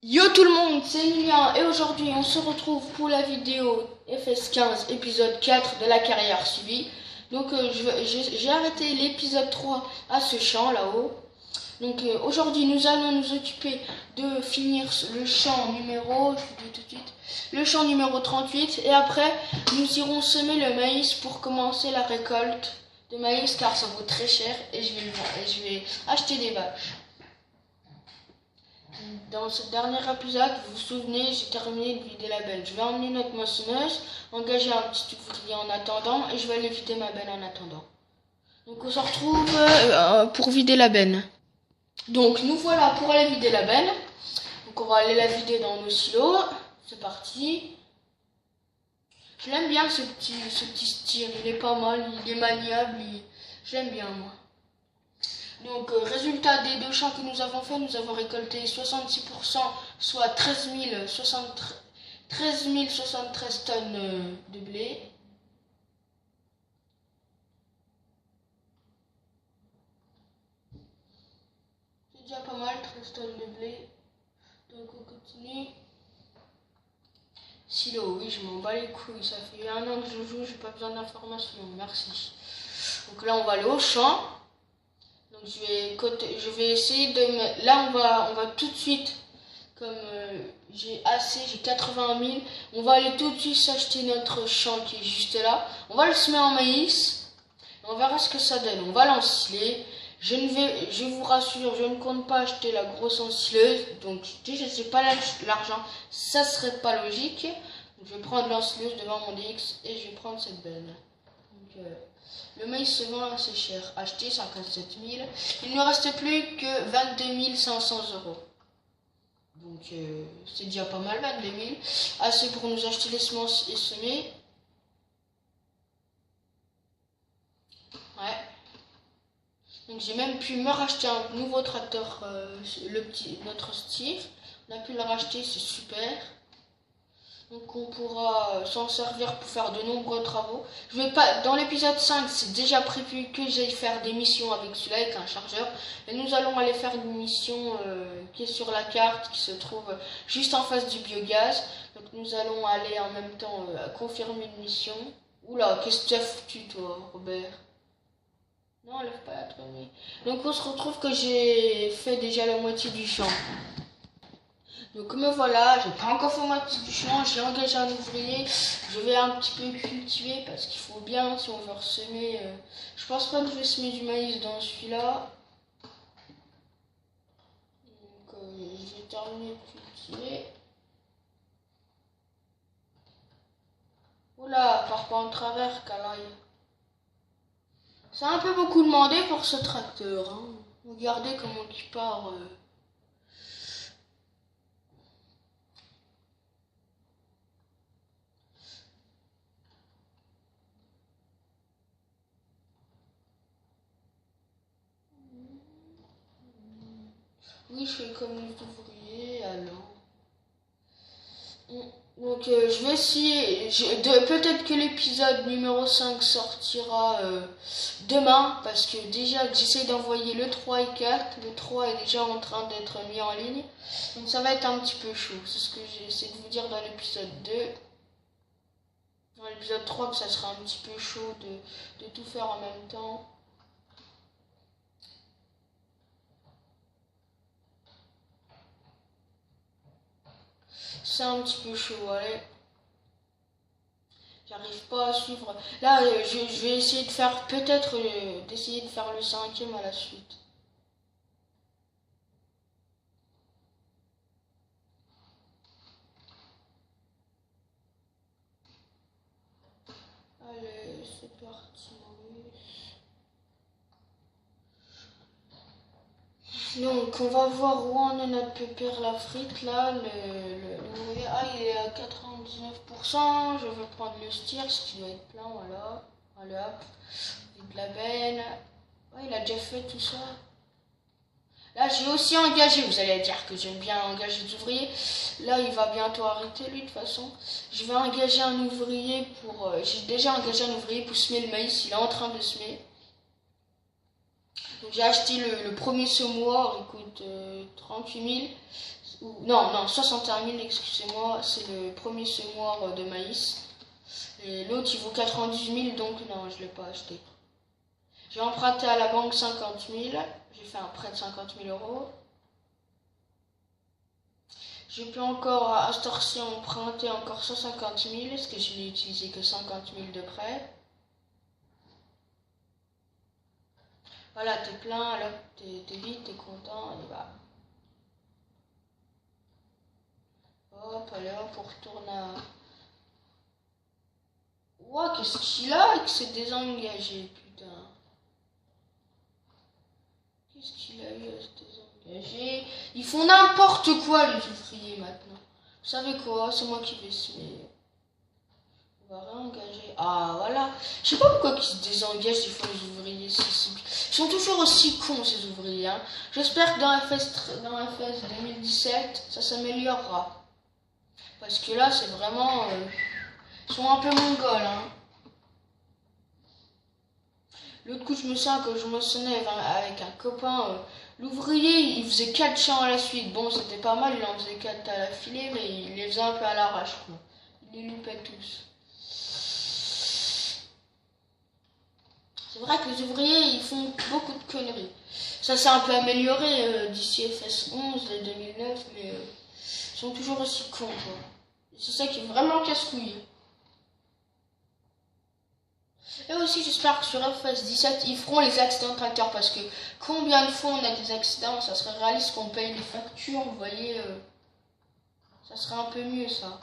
Yo tout le monde, c'est Emilien et aujourd'hui on se retrouve pour la vidéo FS15 épisode 4 de la carrière suivie. Donc j'ai arrêté l'épisode 3 à ce champ là-haut. Donc aujourd'hui nous allons nous occuper de finir le champ numéro, je vous dis tout de suite, le champ numéro 38 et après nous irons semer le maïs pour commencer la récolte de maïs car ça vaut très cher et je vais le vendre et je vais acheter des vaches. Dans ce dernier épisode, vous vous souvenez, j'ai terminé de vider la benne. Je vais emmener notre moissonneuse, engager un petit ouvrier en attendant et je vais aller vider ma benne en attendant. Donc on se retrouve pour vider la benne. Donc nous voilà pour aller vider la benne. Donc on va aller la vider dans nos silos. C'est parti. Je l'aime bien ce petit style, il est pas mal, il est maniable, je l'aime bien moi. Donc, résultat des deux champs que nous avons fait, nous avons récolté 66%, soit 13 073 tonnes de blé. C'est déjà pas mal, 13 tonnes de blé. Donc, on continue. Silo, oui, je m'en bats les couilles. Ça fait 1 an que je joue, j'ai pas besoin d'informations. Merci. Donc là, on va aller au champ. Donc je vais essayer de me... Là on va tout de suite, comme j'ai 80 000, on va aller tout de suite s'acheter notre champ qui est juste là. On va le semer en maïs, on verra ce que ça donne. On va l'ensiler. Je vous rassure, je ne compte pas acheter la grosse ensileuse, donc déjà j'ai pas l'argent, ça serait pas logique. Donc, je vais prendre l'ensileuse devant mon DX et je vais prendre cette benne. Donc, le maïs se vend assez cher, acheté 57 000. Il ne reste plus que 22 500 euros. Donc c'est déjà pas mal, 22 000. Assez pour nous acheter les semences et semer. Ouais. Donc j'ai même pu me racheter un nouveau tracteur, notre Steve. On a pu le racheter, c'est super. Donc on pourra s'en servir pour faire de nombreux travaux. Je vais pas, dans l'épisode 5, c'est déjà prévu que j'aille faire des missions avec celui-là, avec un chargeur. Et nous allons aller faire une mission qui est sur la carte, qui se trouve juste en face du biogaz. Donc nous allons aller en même temps confirmer une mission. Oula, qu'est-ce que tu as foutu toi, Robert? Non, lève pas la traînée. Donc on se retrouve que j'ai fait déjà la moitié du champ. Donc me voilà, j'ai pas encore fait ma petite du champ, j'ai engagé un ouvrier, je vais un petit peu cultiver parce qu'il faut bien si on veut ressemer. Je pense pas que je vais semer du maïs dans celui-là. Donc je vais terminer de cultiver. Oula, pars pas en travers, calaille. C'est un peu beaucoup demandé pour ce tracteur. Hein. Regardez comment il part. Oui, je fais comme les ouvriers, alors. Donc je vais essayer, peut-être que l'épisode numéro 5 sortira demain, parce que déjà que j'essaie d'envoyer le 3 et 4, le 3 est déjà en train d'être mis en ligne, donc ça va être un petit peu chaud, c'est ce que j'essaie de vous dire dans l'épisode 2. Dans l'épisode 3 que ça sera un petit peu chaud de tout faire en même temps. C'est un petit peu chaud, allez. J'arrive pas à suivre. Là, je vais essayer de faire peut-être d'essayer de faire le 5e à la suite. Allez, c'est parti. Donc, on va voir où on est notre pépère la frite là. Il est à 99%. Je vais prendre le steer, ce qui doit être plein, voilà. Allez hop, avec la benne. Ouais, il a déjà fait tout ça. Là, j'ai aussi engagé, vous allez dire que j'aime bien engager des ouvriers. Là, il va bientôt arrêter, lui, de toute façon. Je vais engager un ouvrier pour... j'ai déjà engagé un ouvrier pour semer le maïs. Il est en train de semer. Donc, j'ai acheté le premier semoir, il coûte 38 000. Non, 61 000, excusez-moi, c'est le premier semoir de maïs. Et l'autre, il vaut 98 000, donc non, je ne l'ai pas acheté. J'ai emprunté à la banque 50 000. J'ai fait un prêt de 50 000 euros. Je peux encore, à cette heure-ci, emprunter encore 150 000, parce que je n'ai utilisé que 50 000 de prêt. Voilà, t'es plein, là, t'es vite, t'es content, et bah. Hop, allez hop, on retourne à... Ouah, qu'est-ce qu'il a avec ses désengagés, putain. Qu'est-ce qu'il a eu à se désengager? Ils font n'importe quoi, les ouvriers, maintenant. Vous savez quoi? C'est moi qui vais se mettre. On va réengager. Ah, voilà. Je sais pas pourquoi ils se désengagent, des fois, les ouvriers. Ils sont toujours aussi cons, ces ouvriers. Hein. J'espère que dans FS 2017, ça s'améliorera. Parce que là, c'est vraiment... ils sont un peu mongols. Hein. L'autre coup, je me sens que je me sonnais avec un copain. L'ouvrier, il faisait 4 champs à la suite. Bon, c'était pas mal, il en faisait 4 à la filée, mais il les faisait un peu à l'arrache. Il les loupait tous. C'est vrai que les ouvriers, ils font beaucoup de conneries. Ça s'est un peu amélioré d'ici FS11 de 2009, mais ils sont toujours aussi cons, quoi. C'est ça qui est vraiment casse-couille. Et aussi, j'espère que sur FS17, ils feront les accidents de tracteur, parce que combien de fois on a des accidents, ça serait réaliste qu'on paye les factures, vous voyez, ça serait un peu mieux, ça.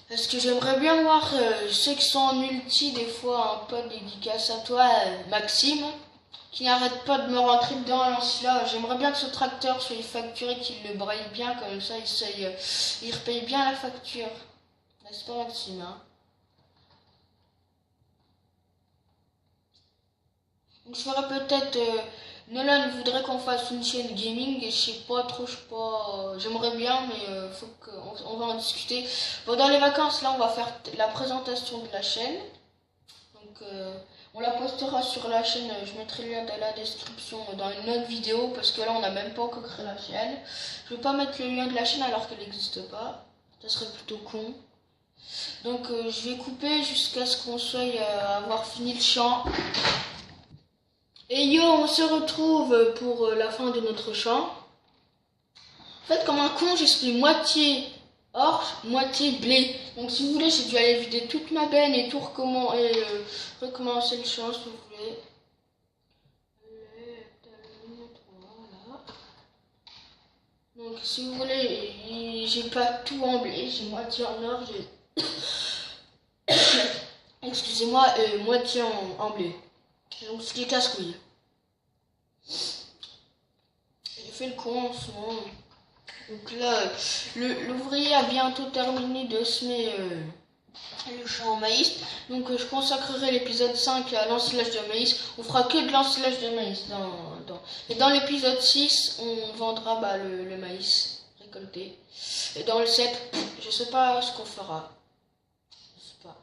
Parce que j'aimerais bien voir ceux qui sont en multi, des fois, un pote dédicace à toi, Maxime, qui n'arrête pas de me rentrer dedans à l'ancilla. J'aimerais bien que ce tracteur soit facturé, qu'il le braille bien, comme ça il repaye bien la facture. N'est-ce pas, Maxime, hein? Donc je ferais peut-être... Nolan voudrait qu'on fasse une chaîne gaming et je sais pas trop, j'aimerais bien, mais faut qu'on va en discuter. Pendant les vacances, là, on va faire la présentation de la chaîne. Donc on la postera sur la chaîne, je mettrai le lien dans la description dans une autre vidéo, parce que là, on n'a même pas encore créé la chaîne. Je vais pas mettre le lien de la chaîne alors qu'elle n'existe pas. Ça serait plutôt con. Donc je vais couper jusqu'à ce qu'on soit avoir fini le chant. Et yo, on se retrouve pour la fin de notre chant. En fait, comme un con, j'explique moitié orge, moitié blé. Donc si vous voulez, j'ai dû aller vider toute ma benne et tout recommencer le chant si vous voulez. Voilà. Donc si vous voulez, j'ai pas tout en blé, j'ai moitié en orge et... excusez-moi, moitié en blé. Donc ce qui est casse-couille. J'ai fait le con en ce moment. Donc là, l'ouvrier a bientôt terminé de semer le champ en maïs. Donc je consacrerai l'épisode 5 à l'ensilage de maïs. On fera que de l'ensilage de maïs. Et dans l'épisode 6, on vendra le maïs récolté. Et dans le 7, je sais pas ce qu'on fera. Je sais pas.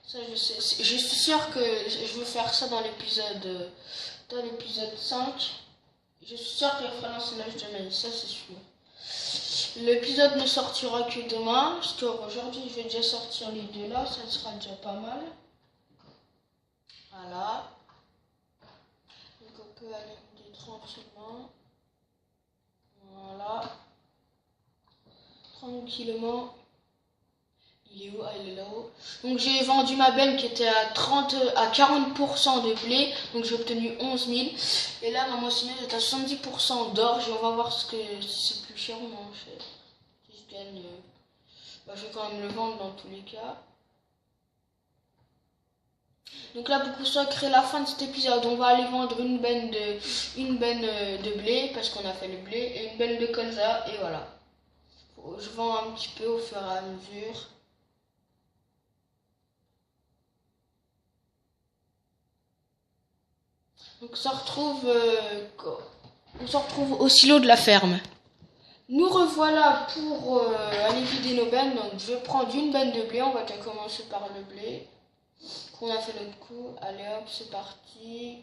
Ça, je sais. Je suis sûre que je veux faire ça dans l'épisode 5. Je suis sûre qu'il fera l'ensilage de maïs, ça c'est sûr. L'épisode ne sortira que demain, parce qu'aujourd'hui je vais déjà sortir les deux là, ça sera déjà pas mal. Voilà. Donc on peut aller tranquillement. Voilà. Tranquillement. Il est où? Ah, il est là-haut. Donc j'ai vendu ma benne qui était à 40% de blé. Donc j'ai obtenu 11 000. Et là ma moissonneuse est à 70% d'orge. Et on va voir si c'est plus cher ou moins cher. Si je gagne, je vais quand même le vendre dans tous les cas. Donc là pour consacrer la fin de cet épisode, on va aller vendre une benne de blé. Parce qu'on a fait le blé. Et une benne de colza. Et voilà. Je vends un petit peu au fur et à mesure. Donc on se retrouve au silo de la ferme. Nous revoilà pour aller vider nos bennes. Donc je vais prendre une benne de blé. On va déjà commencer par le blé qu'on a fait l'autre coup. Allez hop, c'est parti.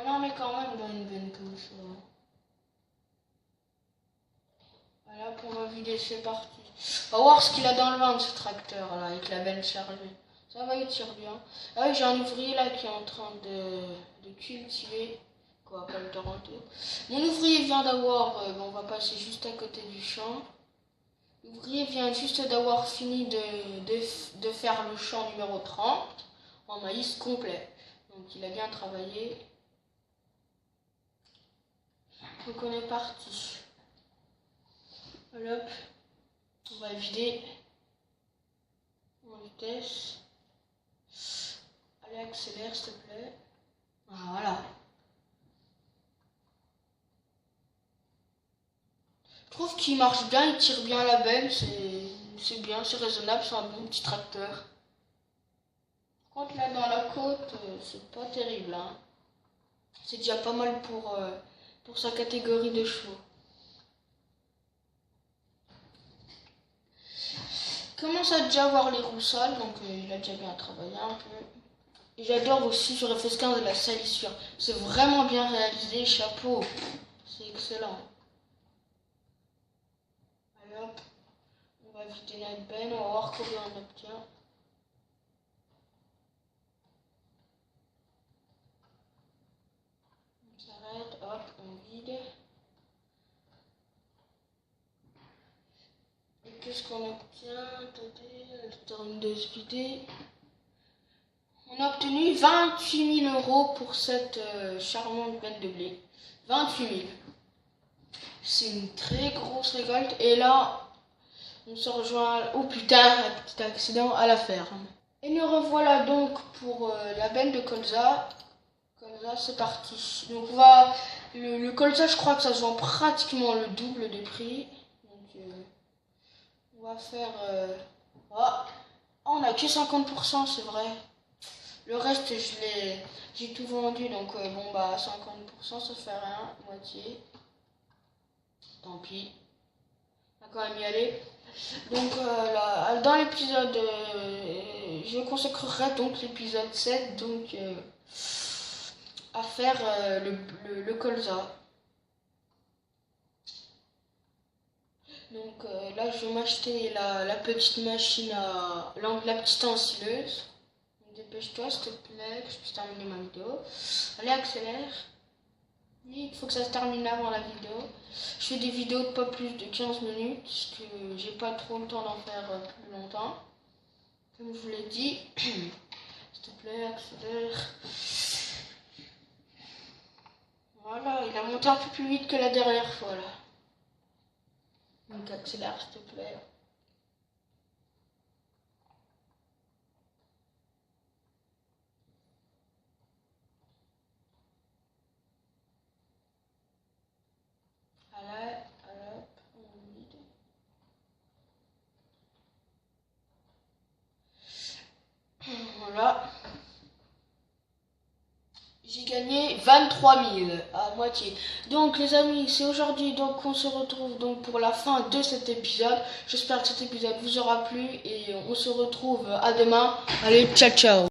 On en est quand même dans une benne comme ça. Voilà, pour ma vider, c'est parti. On va voir ce qu'il a dans le ventre, ce tracteur là, avec la benne chargée. Ça va, il tire bien. Ah oui, j'ai un ouvrier là qui est en train de cultiver. Quoi, pas le Toronto. Mon ouvrier vient d'avoir, on va passer juste à côté du champ. L'ouvrier vient juste d'avoir fini de faire le champ numéro 30 en maïs complet. Donc il a bien travaillé. Donc on est parti. Voilà, on va vider en vitesse. Allez, accélère s'il te plaît. Ah, voilà. Je trouve qu'il marche bien, il tire bien la benne, c'est bien, c'est raisonnable, c'est un bon petit tracteur. Par contre là dans la côte, c'est pas terrible, hein. C'est déjà pas mal pour sa catégorie de chevaux. Il commence à déjà avoir les roues sales, donc il a déjà bien travaillé un peu. Et j'adore aussi sur FS15 de la salissure. C'est vraiment bien réalisé, chapeau. C'est excellent. Allez hop, on va vider notre benne, on va voir combien on obtient. On s'arrête, hop, on vide. Et qu'est-ce qu'on obtient? Attendez, je termine de se vider. On a obtenu 28 000 € pour cette charmante benne de blé. 28 000. C'est une très grosse récolte. Et là, on se rejoint. Oh putain, un petit accident à la ferme. Et nous revoilà donc pour la benne de colza. Colza, c'est parti. Donc on va. Le colza, je crois que ça se vend pratiquement le double des prix. Donc on va faire. Oh, on a que 50%, c'est vrai. Le reste, j'ai tout vendu, donc bon bah 50%, ça fait rien, moitié. Tant pis. On va quand même y aller. Donc là, dans l'épisode, je consacrerai donc l'épisode 7 donc à faire le colza. Donc là, je vais m'acheter la petite machine la petite ensileuse. Dépêche-toi s'il te plaît, que je puisse terminer ma vidéo. Allez, accélère. Il faut que ça se termine avant la vidéo. Je fais des vidéos de pas plus de 15 minutes, parce que j'ai pas trop le temps d'en faire plus longtemps. Comme je vous l'ai dit. S'il te plaît, accélère. Voilà, il a monté un peu plus vite que la dernière fois là. Donc accélère s'il te plaît. Voilà. J'ai gagné 23 000 à moitié. Donc les amis, c'est aujourd'hui donc on se retrouve donc pour la fin de cet épisode. J'espère que cet épisode vous aura plu et on se retrouve à demain. Allez, ciao ciao.